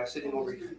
I sitting over here?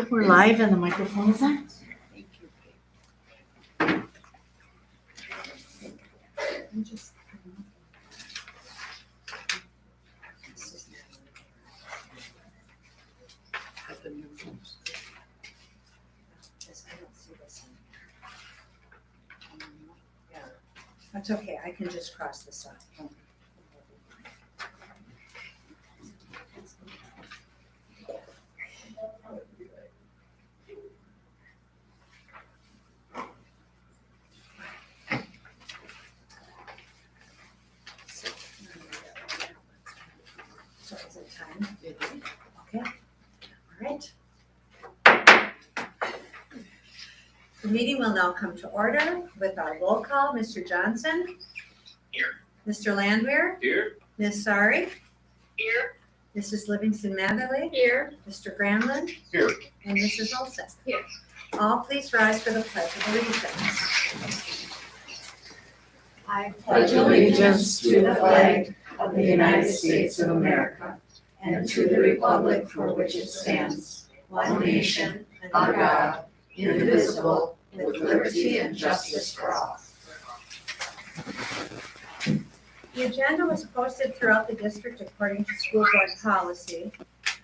We're live and the microphone is on. Thank you. That's okay, I can just cross this out. So is it time? Okay, all right. The meeting will now come to order with our roll call. Mr. Johnson? Here. Mr. Landwehr? Here. Ms. Sari? Here. Mrs. Livingston Matherly? Here. Mr. Granlund? Here. And Mrs. Olson? Here. All please rise for the pledge of allegiance. I Pledge allegiance to the flag of the United States of America and to the republic for which it stands, one nation, under God, indivisible, with liberty and justice for all. The agenda was posted throughout the district according to school board policy,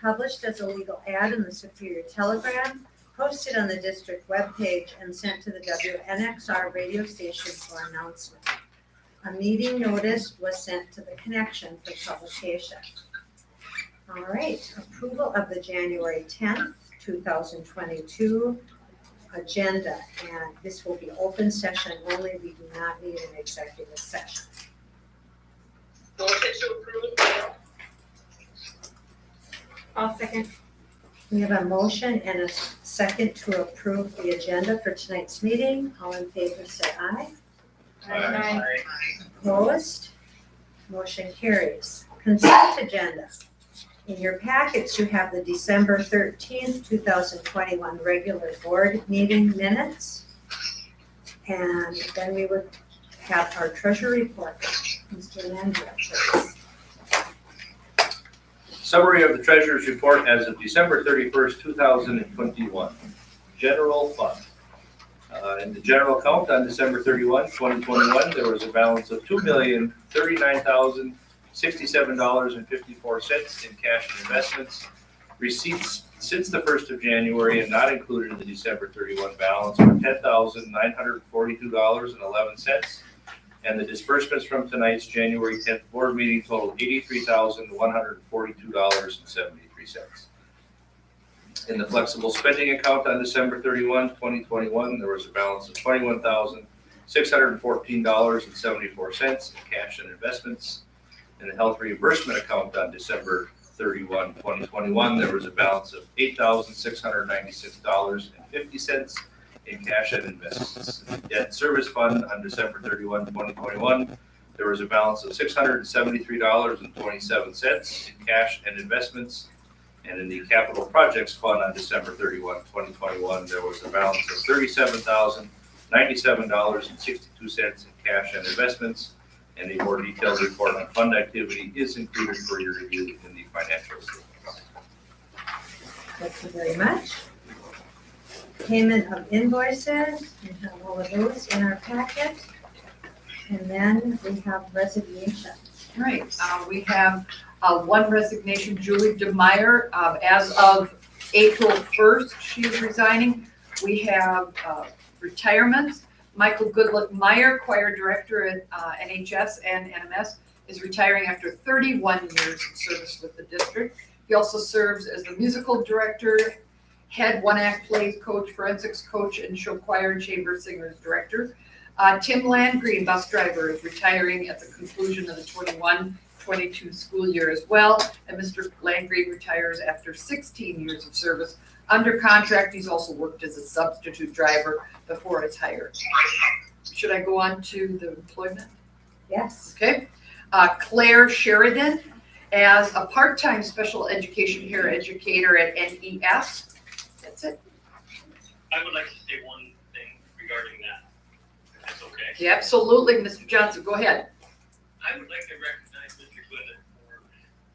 published as a legal ad in the Superior Telegram, posted on the district webpage, and sent to the WNXR radio station for announcement. A meeting notice was sent to the connection for publication. All right, approval of the January 10th, 2022 agenda, and this will be open session only. We do not need an executive session. Motion to approve. I'll second. We have a motion and a second to approve the agenda for tonight's meeting. All in favor, say aye. Aye. Opposed? Motion carries. Consent agenda. In your packets, you have the December 13th, 2021 regular board meeting minutes. And then we would have our treasury report. Mr. Landry, please. Summary of the Treasurer's Report as of December 31st, 2021. General Fund. In the general account on December 31, 2021, there was a balance of $2,039,067.54 in cash and investments. Receipts since the 1st of January and not included in the December 31 balance were $10,942.11. And the disbursements from tonight's January 10th board meeting totaled $83,142.73. In the flexible spending account on December 31, 2021, there was a balance of $21,614.74 in cash and investments. In the health reimbursement account on December 31, 2021, there was a balance of $8,696.50 in cash and investments. Debt service fund on December 31, 2021, there was a balance of $673.27 in cash and investments. And in the capital projects fund on December 31, 2021, there was a balance of $37,097.62 in cash and investments. And a more detailed report on fund activity is included for your review in the financial statement. Thank you very much. Payment of invoices, we have all of those in our packet. And then we have resignations. Right, we have one resignation, Julie DeMeyer, as of April 1st, she is resigning. We have retirements. Michael Goodluck-Meyer, choir director at NHS and NMS, is retiring after 31 years of service with the district. He also serves as the musical director, head one-act plays coach, forensics coach, and show choir and chamber singers director. Tim Landgreen, bus driver, is retiring at the conclusion of the 21-22 school year as well. And Mr. Landgreen retires after 16 years of service. Under contract, he's also worked as a substitute driver before his hire. Should I go on to the employment? Yes. Okay. Claire Sheridan as a part-time special education hair educator at NES. That's it. I would like to say one thing regarding that, if that's okay. Yeah, absolutely, Mr. Johnson, go ahead. I would like to recognize Mr. Goodman for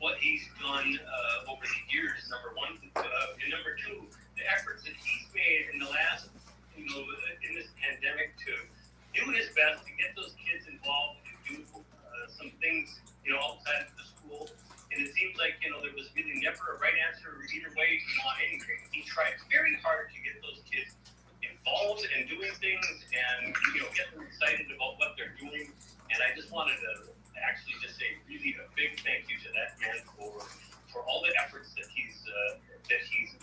what he's done over the years, number one. And number two, the outside of the school. And it seems like, there was really never a right answer either way on anything. He tried very hard to get those kids involved in doing things and, get them excited about what they're doing. And I just wanted to actually just say really a big thank you to that man for all the efforts that he's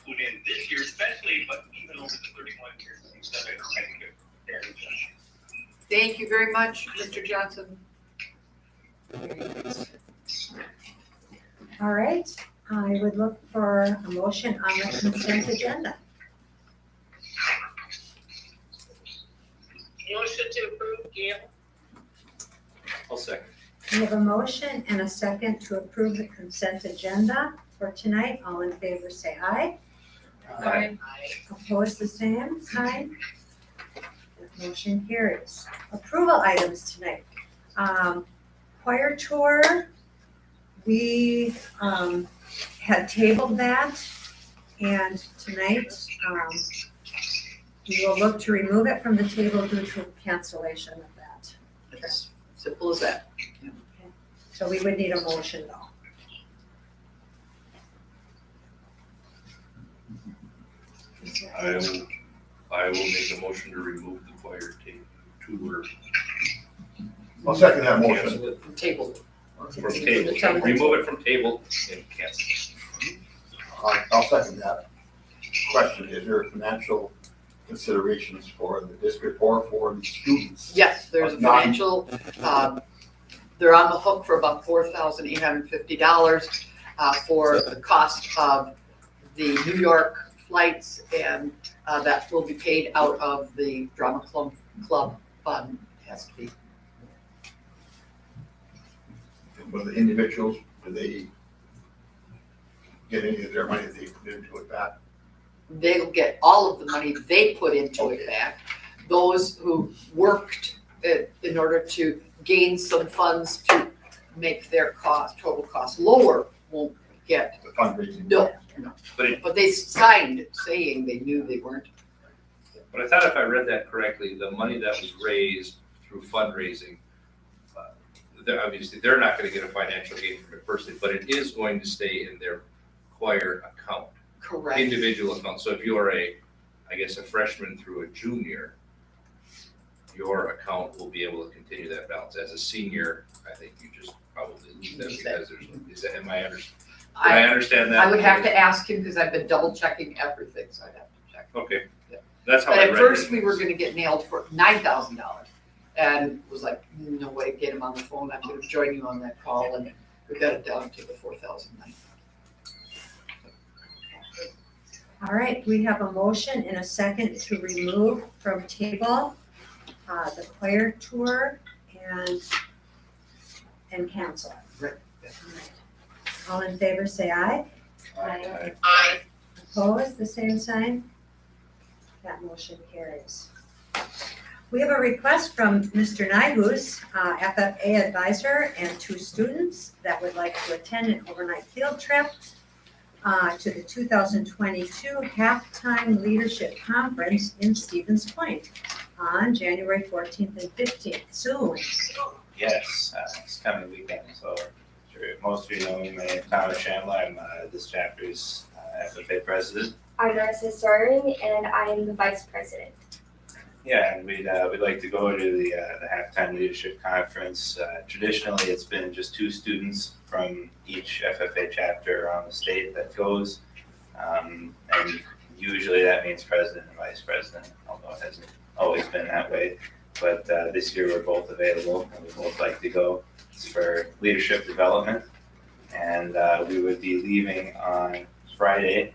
put in this year, especially, but even over the 31 years he's done it. I think it's very good. Thank you very much, Mr. Johnson. All right, I would look for a motion on the consent agenda. Motion to approve, Gail. I'll second. We have a motion and a second to approve the consent agenda for tonight. All in favor, say aye. Aye. Opposed, the same sign. That motion carries. Approval items tonight. Choir tour, we had tabled that, and tonight we will look to remove it from the table due to cancellation of that. It's simple as that. So we would need a motion though. I will make a motion to remove the choir tour. I'll second that motion. Cancel it Table. from table. Remove it from table and cancel. I'll second that. Question, is there financial considerations for the district or for the students? Yes, there's a financial, they're on the hook for about $4,850 for the cost of the New York flights, and that will be paid out of the drama club fund, has to be. For the individuals, do they get any of their money that they put into it back? They'll get all of the money they put into it back. Those who worked in order to gain some funds to make their total cost lower won't get, The fundraising? no. But But they signed saying they knew they weren't. But I thought if I read that correctly, the money that was raised through fundraising, obviously, they're not gonna get a financial gain from it personally, but it is going to stay in their choir account, Correct. individual account. So if you're a freshman through a junior, your account will be able to continue that balance. As a senior, I think you just probably lose that because am I understand that? I would have to ask him because I've been double checking everything, so I'd have to check. Okay, Yeah. that's how But I at read first, it. we were gonna get nailed for $9,000. And was like, no way, get him on the phone, I'm gonna join you on that call, and we got it down to the 4,900. All right, we have a motion and a second to remove from table the choir tour and cancel it. Right. All right. All in favor, say aye. Aye. Aye. Opposed, the same sign. That motion carries. We have a request from Mr. Nyhus, FFA advisor, and 2 students that would like to attend an overnight field trip to the 2022 Halftime Leadership Conference in Stevens Point on January 14th and 15th, soon. Yes, it's coming weekend, so sure most of you know me. My name is Thomas Shamla. I'm this chapter's FFA president. I'm Marissa Starling, and I'm the vice president. Yeah, and we'd like to go to the halftime leadership conference. Traditionally, it's been just 2 students from each FFA chapter around the state that goes, and usually that means president and vice president, although it hasn't always been that way. But this year we're both available, and we both like to go. It's for leadership development, and we would be leaving on Friday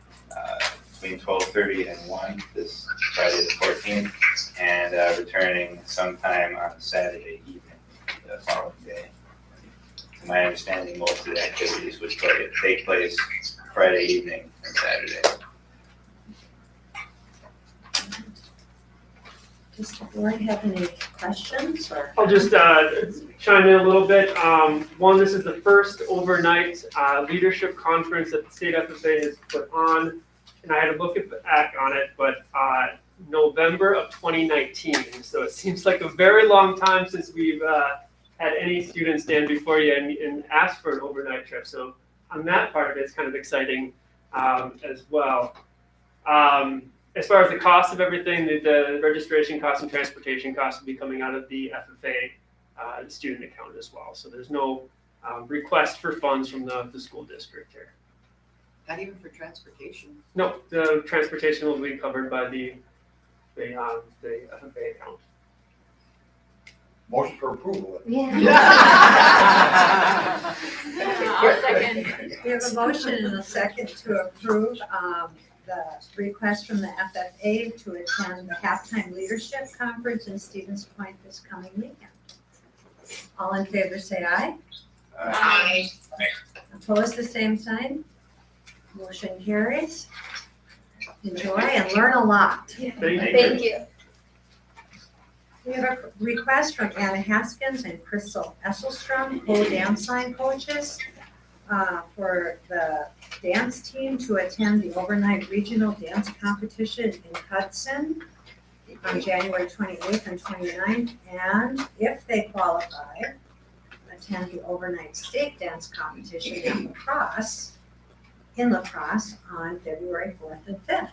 between 12:30 and 1 this Friday the 14th, and returning sometime on Saturday evening, the following day. To my understanding, most of the activities would take place Friday evening and Saturday. Does the board have any questions or? I'll just chime in a little bit. One, this is the first overnight leadership conference that the state FFA has put on, and I had to look back on it, but November of 2019. So it seems like a very long time since we've had any student stand before you and ask for an overnight trip. So on that part of it, it's kind of exciting as well. As far as the cost of everything, the registration costs and transportation costs will be coming out of the FFA student account as well. So there's no request for funds from the school district here. Not even for transportation. No, the transportation will be covered by the FFA account. Motion for approval. I'll second. We have a motion and a second to approve the request from the FFA to attend the halftime leadership conference in Stevens Point this coming weekend. All in favor say aye. Aye. Opposed, the same sign. Motion carries. Enjoy and learn a lot. Thank you. We have a request from Anna Haskins and Crystal Esselstrom, co-dance line coaches, for the dance team to attend the overnight regional dance competition in Hudson on January 28th and 29th, and if they qualify, attend the overnight state dance competition in La Crosse on February 4th and 5th.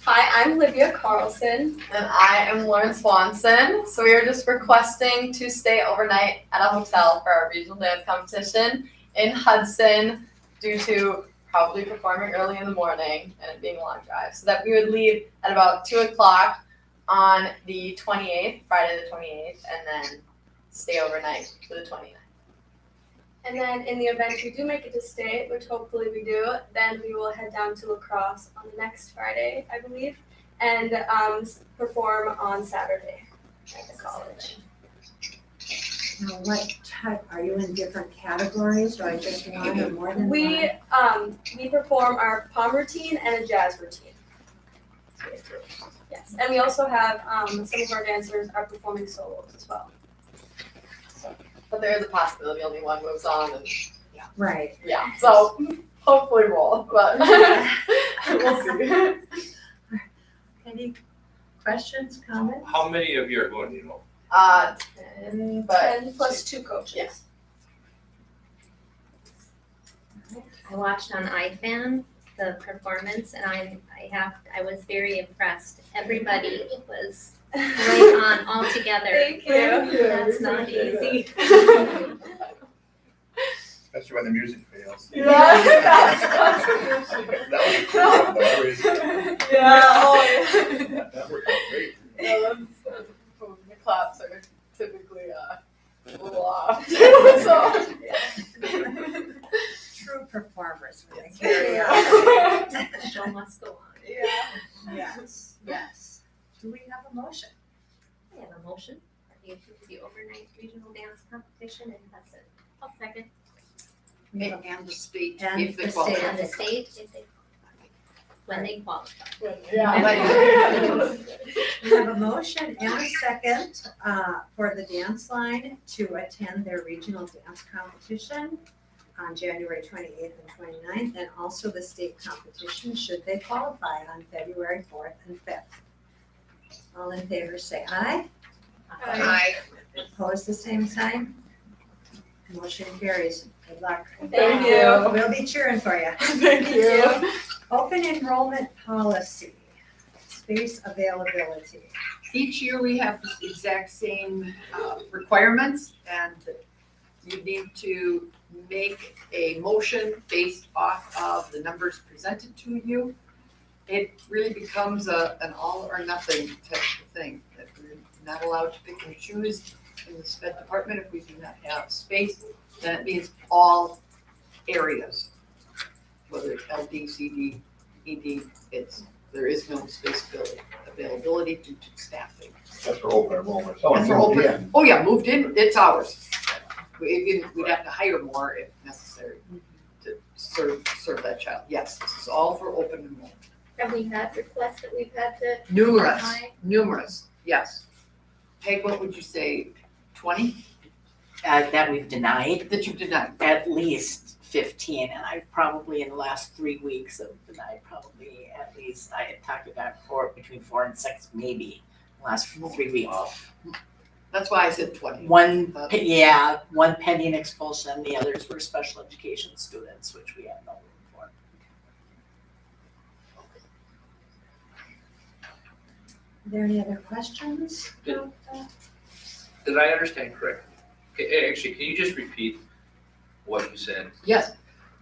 Hi, I'm Livia Carlson. And I am Lauren Swanson. So we are just requesting to stay overnight at a hotel for our regional dance competition in Hudson due to probably performing early in the morning and it being a long drive. So that we would leave at about 2 o'clock on the 28th, Friday the 28th, and then stay overnight to the 29th. And then in the event we do make it to state, which hopefully we do, then we will head down to La Crosse on the next Friday, I believe, and perform on Saturday at the college. Now, what type, are you in different categories, or just one or more than We one? we perform our pom routine and a jazz routine. Yes, and we also have some of our dancers are performing solos as well. But there is a possibility only one moves on and Right. yeah. So hopefully we'll, but we'll see. Any questions, comments? How many of you are going, you know? 10, but 10 plus 2 coaches. Yes. I watched on iFan the performance, and I was very impressed. Everybody was right on all together. Thank you. That's not easy. Especially when the music fails. Yeah. That worked out great. The claps are typically a little off. So, True performers when they carry on. The show must go on. Yes, yes. Do we have a motion? I have a motion for the overnight regional dance competition in Hudson. I'll second. And the state, And if they the qualify. state. And the state, if they, when they qualify. We have a motion and a second for the dance line to attend their regional dance competition on January 28th and 29th, and also the state competition should they qualify on February 4th and 5th. All in favor say aye. Aye. Opposed, the same sign. Motion carries. Good luck. Thank you. We'll be cheering for you. Thank you. Open enrollment policy, space availability. Each year we have the exact same requirements, and you need to make a motion based off of the numbers presented to you. It really becomes an all or nothing type of thing, that we're not allowed to pick and choose in the sped department. If we do not have space, then it means all areas, whether it's LD, CD, ED, there is no space availability due to staffing. That's for open enrollment. And for open, oh yeah, moved in, it's ours. We'd have to hire more if necessary to serve that child. Yes, this is all for open enrollment. Have we had requests that we've had to Numerous, yes. Peg, what would you say, 20 that we've denied, that you've denied? at least 15, and I probably in the last 3 weeks have denied probably at least, I had talked about between 4 and 6 maybe, the last 3 weeks. That's why I said 20. One pending expulsion, the others were special education students, which we have no room for. Are there any other questions? Did I understand correctly? Okay, actually, can you just repeat what you said? Yes,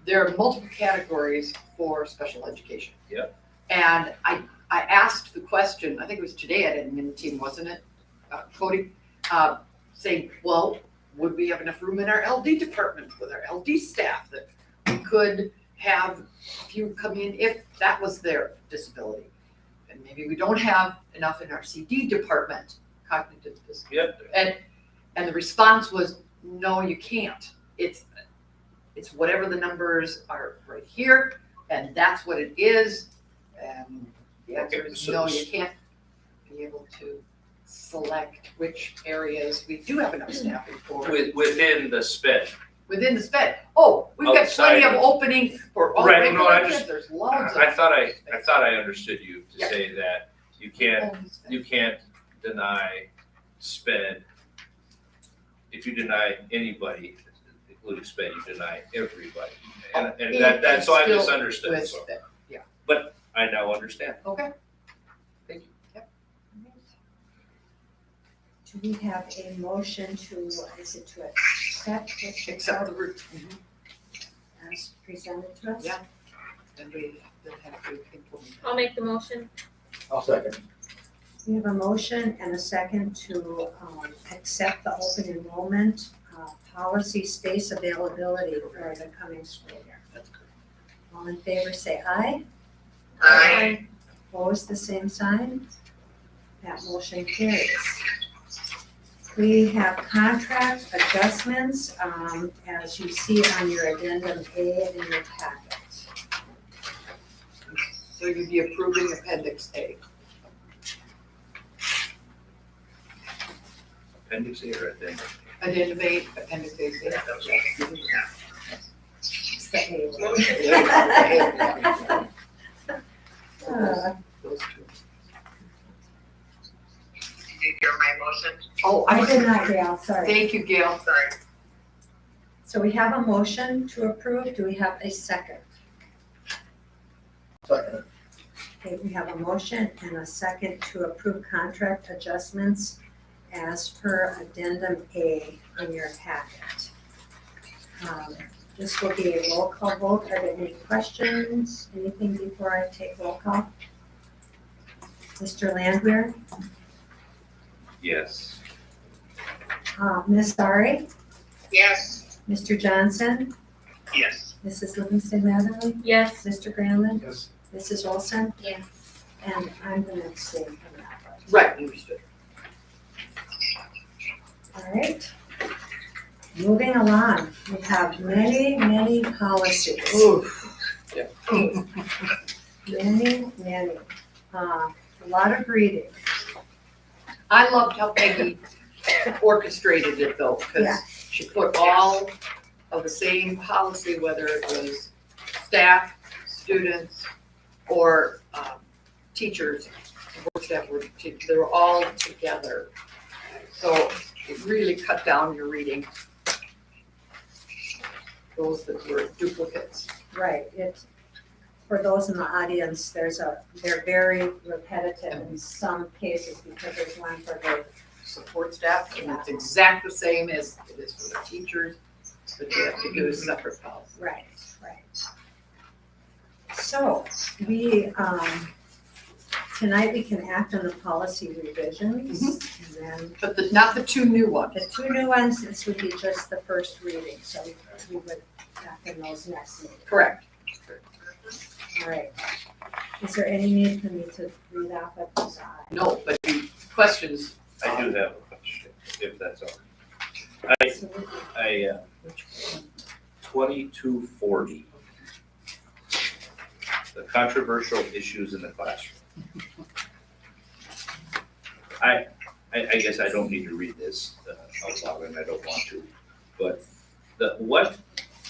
there are multiple categories for special education. Yep. And I asked the question, I think it was today at admin team, wasn't it, Cody? Saying, well, would we have enough room in our LD department with our LD staff that we could have a few come in if that was their disability? And maybe we don't have enough in our CD department, cognitive disability. Yep. And the response was, no, you can't. It's whatever the numbers are right here, and that's what it is. And the answer is no, you can't be able to select which areas we do have enough staffing for. Within the SPED. Within the SPED. Oh, we've got plenty of Outside of- opening for all Right, no, I regular just- kids. There's loads of. I thought I understood you to Yeah. say that you can't deny SPED. If you deny anybody, including SPED, you deny everybody. And that's so I Still misunderstood, with so, SPED, yeah. but I now understand. Okay. Thank you. Yep. Do we have a motion to accept Except the root. as presented to us? Yeah. And we then have to implement. I'll make the motion. I'll second. We have a motion and a second to accept the open enrollment policy space availability for the coming school year. All in favor, say aye. Aye. Opposed, the same sign. That motion carries. We have contract adjustments, as you see on your addendum A in your packet. So you'd be approving appendix A. Appendix A or addendum? Addendum A, appendix A. It's the A one. Those two. Did you hear my motion? Oh, I did not, Gail, sorry. Thank you, Gail. Sorry. So we have a motion to approve. Do we have a second? Second. Okay, we have a motion and a second to approve contract adjustments as per addendum A in your packet. This will be a roll call vote. Are there any questions? Anything before I take roll call? Mr. Landwehr, Yes. Ms. Sari, Yes. Mr. Johnson, Yes. Mrs. Livingston Matherly, Yes. Mr. Granlund, Yes. Mrs. Olson, Yes. and I'm going to abstain from that vote. Right, understood. All right. Moving along, we have many policies. Many. A lot of reading. I loved how Peggy orchestrated it though, because Yeah. she put all of the same policy, whether it was staff, students, or teachers, support staff, they were all together. So it really cut down your reading. Those that were duplicates. Right, for those in the audience, they're very repetitive in some cases because there's one for the, Support staff, and it's exact the same as it is for the teachers, but they have to do a separate policy. right. So, tonight we can act on the policy revisions. And then But not the two new ones. the two new ones, this would be just the first reading, so we would act on those next meeting. Correct. All right. Is there any need for me to read off of these? No, but the questions. I do have a question, if that's all. I 2240. The controversial issues in the classroom. I guess I don't need to read this out loud, and I don't want to, but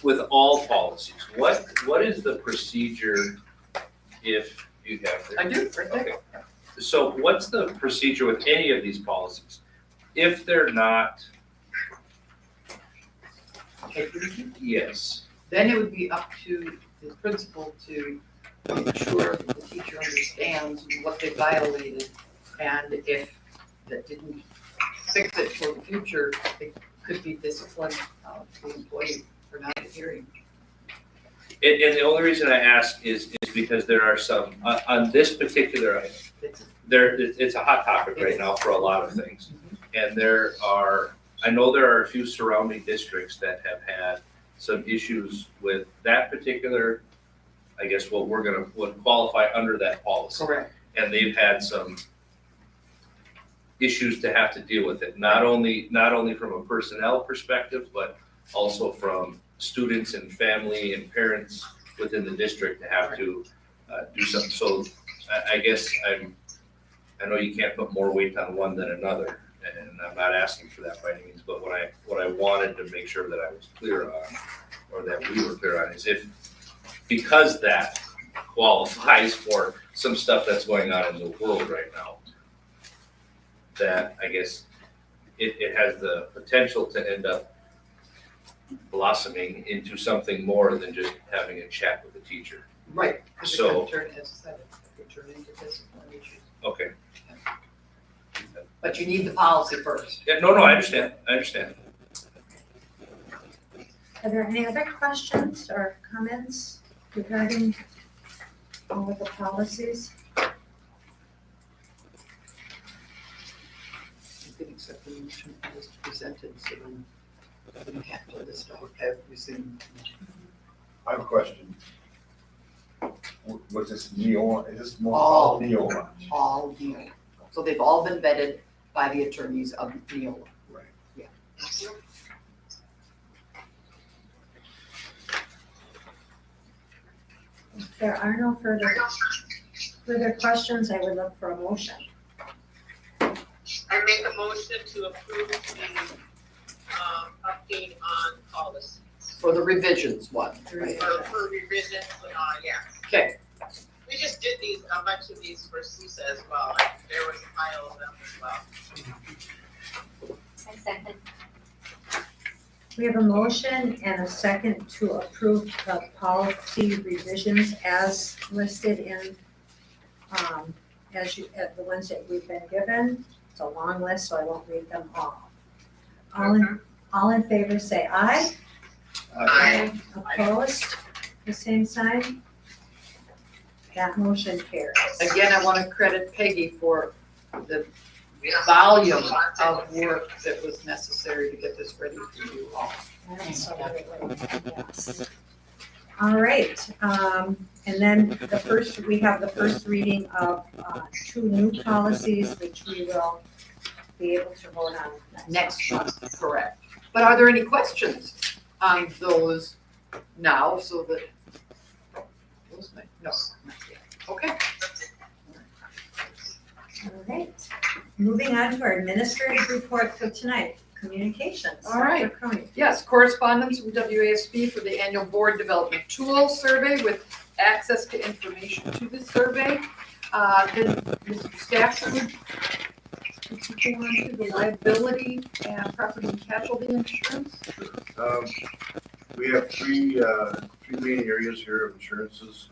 with all policies, what is the procedure if you have? I do, right there. Okay. So what's the procedure with any of these policies? if they're not, yes, Then it would be up to the principal to make sure that the teacher understands what they violated. And if that didn't fix it for the future, they could be disciplined, the employee for not adhering. and the only reason I ask is because there are some, on this particular item, it's a hot topic right now for a lot of things. And I know there are a few surrounding districts that have had some issues with that particular, I guess what would qualify under that policy. Correct. And they've had some issues to have to deal with it, not only from a personnel perspective, but also from students and family and parents within the district to have to do something. So I guess I know you can't put more weight on one than another, and I'm not asking for that by any means, but what I wanted to make sure that I was clear on, or that we were clear on, is because that qualifies for some stuff that's going on in the world right now, that I guess it has the potential to end up blossoming into something more than just having a chat with the teacher. Right. So- It could turn, as I said, it could turn into discipline issues. Okay. But you need the policy first. Yeah, no, I understand. Are there any other questions or comments regarding all of the policies? You can accept the motion as presented, so then you can't pull this stuff every single. I have a question. Was this neo, is this more All. neo? All Neola. So they've all been vetted by the attorneys of Neola. Right. Yeah. If there are no further questions, I would look for a motion. I make a motion to approve the, update on policies. For the revisions one, right? For revisions, yeah. Okay. We just did a bunch of these for Sousa as well. There was a pile of them as well. I second. We have a motion and a second to approve the policy revisions as listed in, the ones that we've been given. It's a long list, so I won't read them all. All in favor say aye. Aye. Opposed, the same sign. That motion carries. Again, I want to credit Peggy for the volume of work that was necessary to get this ready for you all. Absolutely, yes. All right, and then we have the first reading of two new policies, which we will be able to vote on Next month, correct. But are there any questions on those now, so that? No, not yet. Okay. All right, moving on to our administrative report for tonight, communications. All right. Dr. Cronin. Yes, correspondence from WASB for the annual board development tool survey with access to information to the survey. Then Mr. Stafford, would you go on to the liability and property and casualty insurance? We have three main areas here of insurances.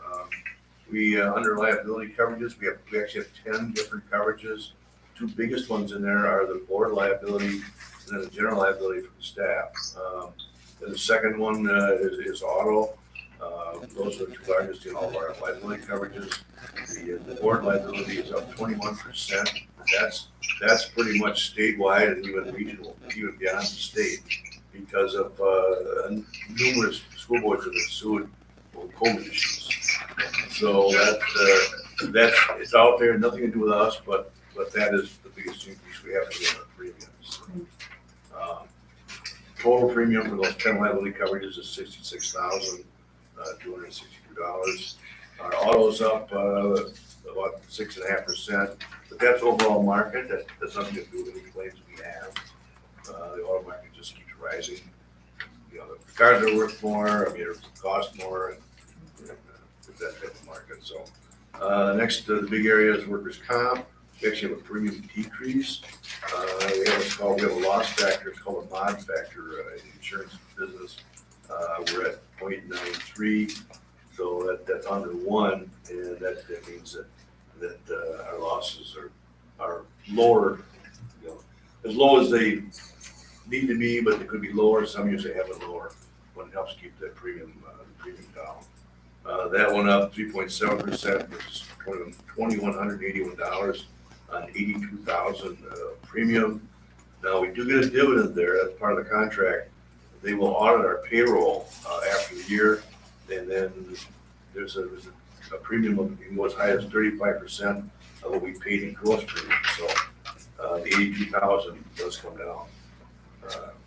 We, under liability coverages, we actually have 10 different coverages. Two biggest ones in there are the board liability and then the general liability for the staff. Then the second one is auto. Those are the two largest in all of our liability coverages. The board liability is up 21%. That's pretty much statewide and even regional, even beyond the state, because of numerous school boards that have sued for COVID issues. So it's out there, nothing to do with us, but that is the biggest increase we have in our premiums. Total premium for those 10 liability coverages is $66,262. Our auto's up about 6.5%, but that's overall market. That's nothing to do with any claims we have. The auto market just keeps rising. You know, the cars are worth more, it costs more, and it's that type of market. So next, the big area is workers' comp. we actually have a premium decrease. We have a loss factor, it's called a mod factor in the insurance business. We're at 0.93, so that's under 1, and that means that our losses are lower, you know, as low as they need to be, but they could be lower. Some years they have it lower, but it helps keep that premium down. That went up 3.7%, which is $2,181 on 82,000 premium. Now, we do get a dividend there, that's part of the contract. They will audit our payroll after the year, and then there's a premium of, it can go as high as 35% of what we paid in gross premium. So the 82,000 does come down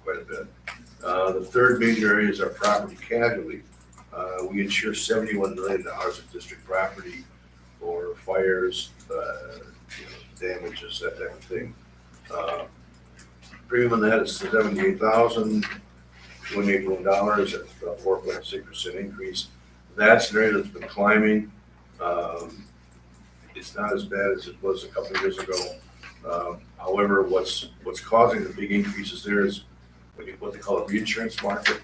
quite a bit. The third major area is our property casualty. We insure $71 million of district property for fires, damages, that type of thing. Premium on that is $78,028, that's about 4.6% increase. That's an area that's been climbing. It's not as bad as it was a couple of years ago. However, what's causing the big increases there is what they call a reinsurance market.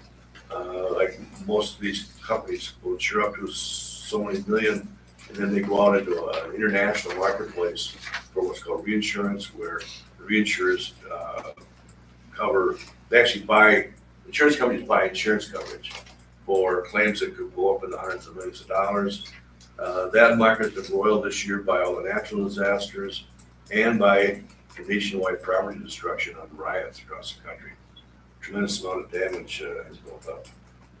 Like most of these companies will insure up to so many million, and then they go out into an international marketplace for what's called reinsurance, where the reinsurers they actually buy, insurance companies buy insurance coverage for claims that could go up in the hundreds of millions of dollars. That market has been roiled this year by all the natural disasters and by the nationwide property destruction on riots across the country. Tremendous amount of damage has built up,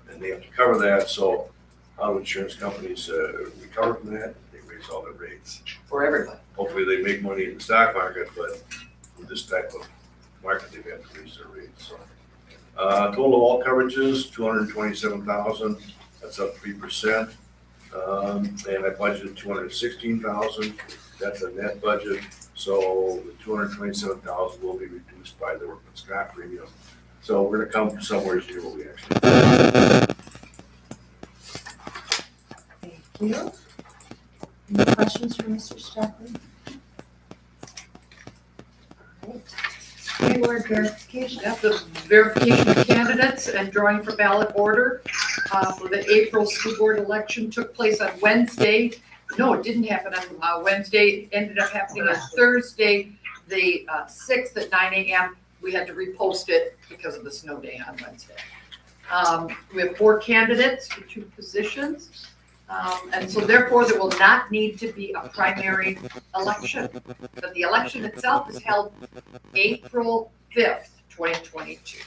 and they have to cover that. So how do insurance companies recover from that? They raise all their rates For everybody. Hopefully they make money in the stock market, but with this type of market, they've had to raise their rates. So total of all coverages, 227,000. That's up 3%. And I budgeted 216,000. That's a net budget. So the 227,000 will be reduced by the workman's comp premium. So we're gonna come somewhere near what we actually. Thank you. Any questions for Mr. Stockley? All right. Board verification. Yep, the verification of candidates and drawing for ballot order for the April school board election took place on Wednesday. No, it didn't happen on Wednesday. It ended up happening on Thursday, the 6th at 9 a.m. We had to repost it because of the snow day on Wednesday. We have 4 candidates for 2 positions. And so therefore, there will not need to be a primary election. But the election itself is held April 5th, 2022.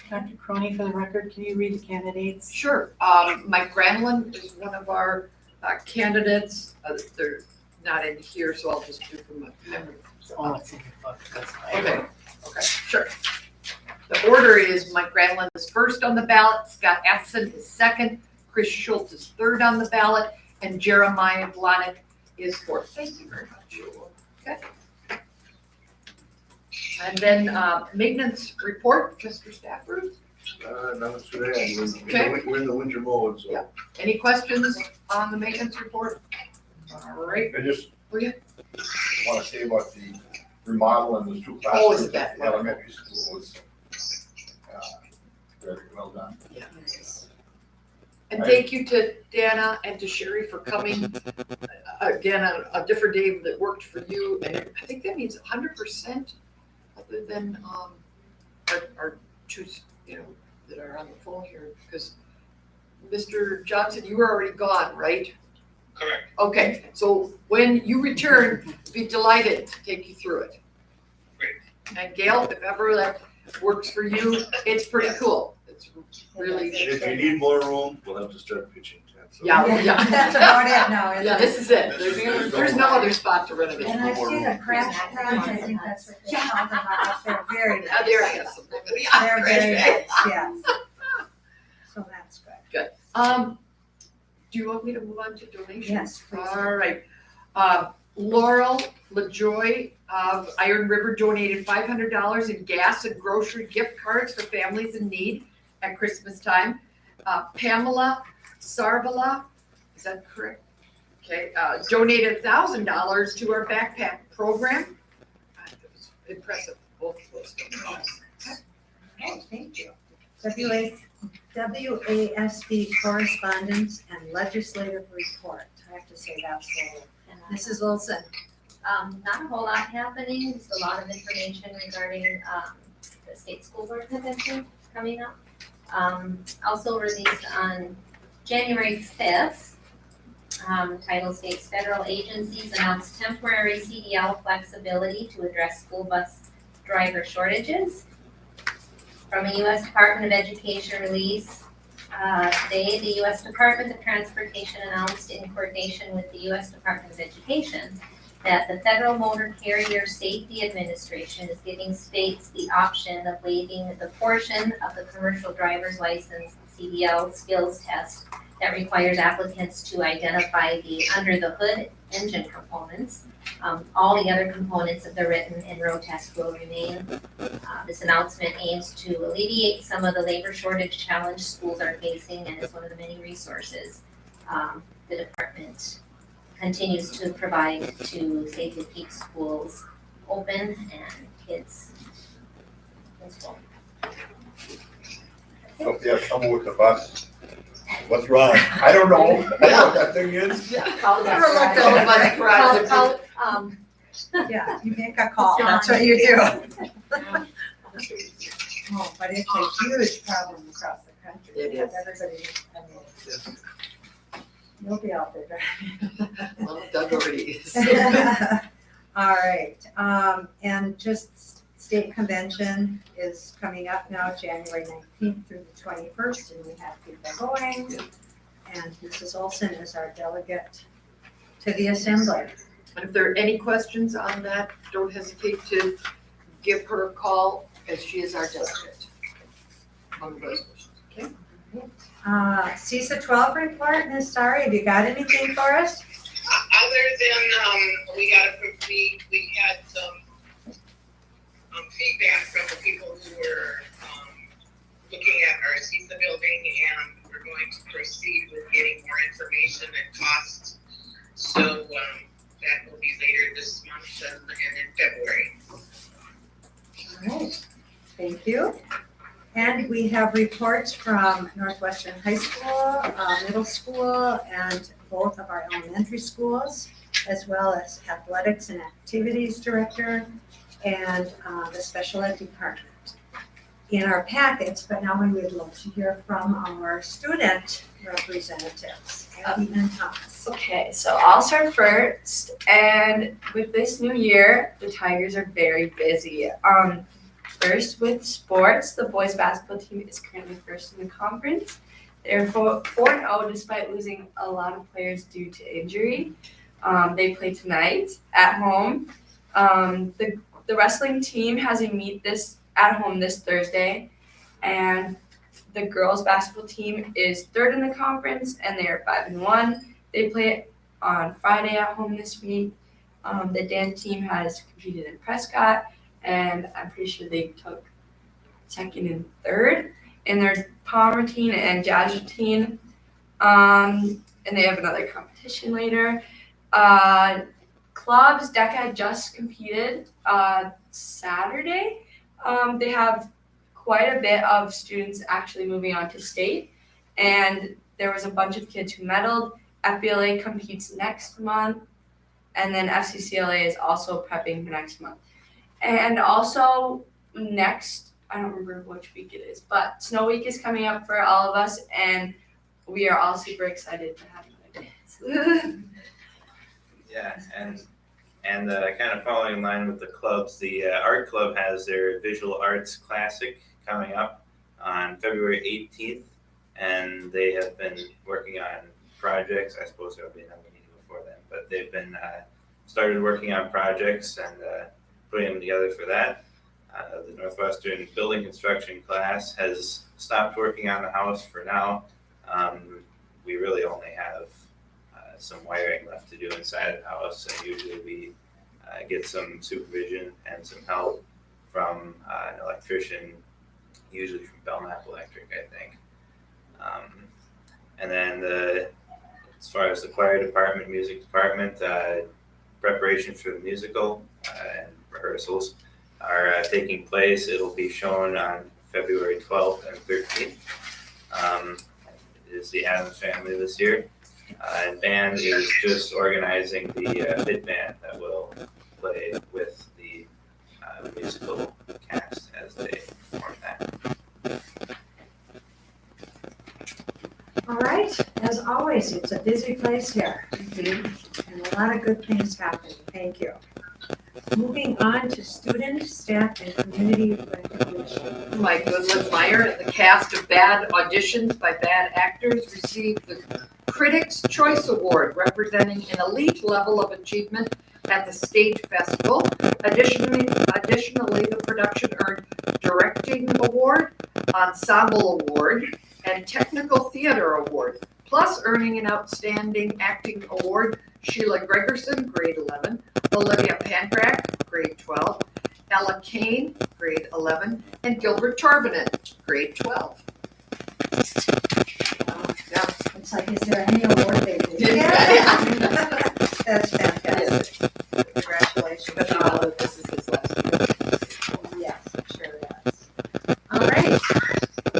Dr. Croney, for the record, can you read the candidates? Sure. Mike Granlund is one of our candidates. They're not in here, so I'll just do from memory. Oh, it's in your book, that's fine. Okay, sure. The order is Mike Granlund is first on the ballot, Scott Essen is second, Chris Schultz is third on the ballot, and Jeremiah Blahnik is fourth. Thank you very much. Okay. And then maintenance report, just for staff, Ruth. Nothing today. Okay. We're in the winter mode, so. Yeah. Any questions on the maintenance report? All right. I just Oh, yeah. want to say about the remodel in the 2 Oh, classrooms is that- at the elementary school was very well done. And thank you to Dana and to Sherry for coming. Again, a different day that worked for you. And I think that means 100% other than our 2, that are on the phone here. Because Mr. Johnson, you were already gone, right? Correct. Okay, so when you return, be delighted to take you through it. Great. And Gail, if ever that works for you, it's pretty cool. It's really. And if you need more room, we'll have to start pitching tents. So- Yeah. That's about it now, isn't Yeah, it? this is it. There's no other spot to renovate. And I see the crash pads, I think that's what they're talking about, they're very nice. There I have some. Yeah, They're very nice, yes. So that's good. Do you want me to move on to donations? Yes, please. All right. Laurel LaJoy of Iron River donated $500 in gas and grocery gift cards for families in need at Christmas time. Pamela Sarvala, is that correct? Okay, donated $1,000 to our backpack program. It was impressive, both of those things. Okay, thank you. WASB correspondence and legislative report. I have to say that's full. Mrs. Olson. Not a whole lot happening, just a lot of information regarding, the state school board convention coming up. Also released on January 5th, title states federal agencies announced temporary CDL flexibility to address school bus driver shortages. From a U.S. Department of Education release, today, the U.S. Department of Transportation announced in coordination with the U.S. Department of Education that the Federal Motor Carrier Safety Administration is giving states the option of waiving the portion of the commercial driver's license CDL skills test that requires applicants to identify the under the hood engine components. All the other components of the written and road test will remain. This announcement aims to alleviate some of the labor shortage challenge schools are facing and is one of the many resources the department continues to provide to safely keep schools open and kids in school. So if you have someone with a bus, what's wrong? I don't know. I don't know what that thing is. Never looked at a bus project. Yeah, you make a call, John. that's what you do. Oh, but it's a huge problem across the country. It because is. Everybody, I mean, you'll be out there driving. Well, Doug already is. All right, and just state convention is coming up now, January 19th through the 21st, and we have people going. And Mrs. Olson is our delegate to the assembly. And if there are any questions on that, don't hesitate to give her a call, as she is our delegate on the resolutions, okay? CISA 12 report, Ms. Sari, have you got anything for us? Other than, we had some, feedback from the people who were, looking at our CISA building, and we're going to proceed with getting more information and costs. So, that will be later this month and in February. All right, thank you. And we have reports from Northwestern High School, middle school, and both of our elementary schools, as well as athletics and activities director and the special ed department in our packets, but now we would love to hear from our student representatives, Abby and Thomas. Okay, so I'll start first, and with this new year, the Tigers are very busy. First with sports, the boys basketball team is currently first in the conference. They're 4-0 despite losing a lot of players due to injury. They play tonight at home. The wrestling team has a meet at home this Thursday, and the girls basketball team is third in the conference, and they are 5-1. They play on Friday at home this week. The dance team has competed in Prescott, and I'm pretty sure they took second and third in their power routine and jazz routine. And they have another competition later. Clubs, DECA just competed Saturday. They have quite a bit of students actually moving on to state, and there was a bunch of kids who medaled. FBLA competes next month, and then FCCLA is also prepping for next month. And also next, I don't remember which week it is, but Snow Week is coming up for all of us, and we are all super excited to have another dance. Yeah, and kind of following in line with the clubs, the art club has their visual arts classic coming up on February 18th, and they have been working on projects. I suppose there will be another meeting before then, but they've been started working on projects and putting them together for that. The Northwestern building construction class has stopped working on the house for now. We really only have some wiring left to do inside the house, and usually we get some supervision and some help from an electrician, usually from Belknap Electric, I think. And then As far as the choir department, music department, preparation for the musical and rehearsals are taking place. It'll be shown on February 12th and 13th. It is the Adams Family this year. And band is just organizing the big band that will play with the musical cast as they perform that. All right, as always, it's a busy place here, and a lot of good things happening. Thank you. Moving on to student, staff, and community recognition. Mike Goodland-Meyer and the cast of Bad Auditions by Bad Actors received the Critics' Choice Award, representing an elite level of achievement at the state festival. Additionally, the production earned Directing Award, Ensemble Award, and Technical Theater Award, plus earning an Outstanding Acting Award. Sheila Gregerson, grade 11, Olivia Pankrak, grade 12, Ella Kane, grade 11, and Gilbert Torvinen, grade 12. Yeah, it's like, is there any award they did? That's fantastic. Congratulations. But you know that this is his last year. Yes, I'm sure it is. All right,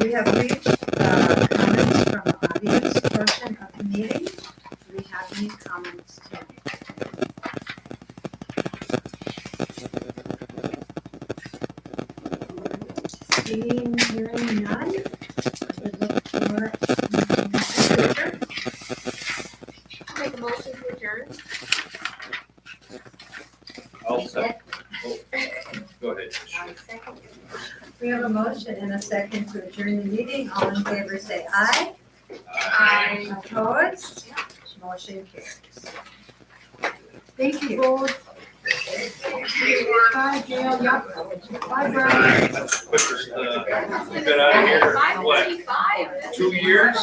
we have reached comments from the audience portion of the meeting. Do we have any comments tonight? Seeing, hearing none, I would look for a motion to adjourn. Make a motion to adjourn. Go ahead. Second. We have a motion and a second to adjourn the meeting. All in favor say aye. Aye. Opposed? Motion carries. Thank you both. Bye, Gail. Yep. Bye, Brian. That's the quickest, we've been out of here, what, 2 years?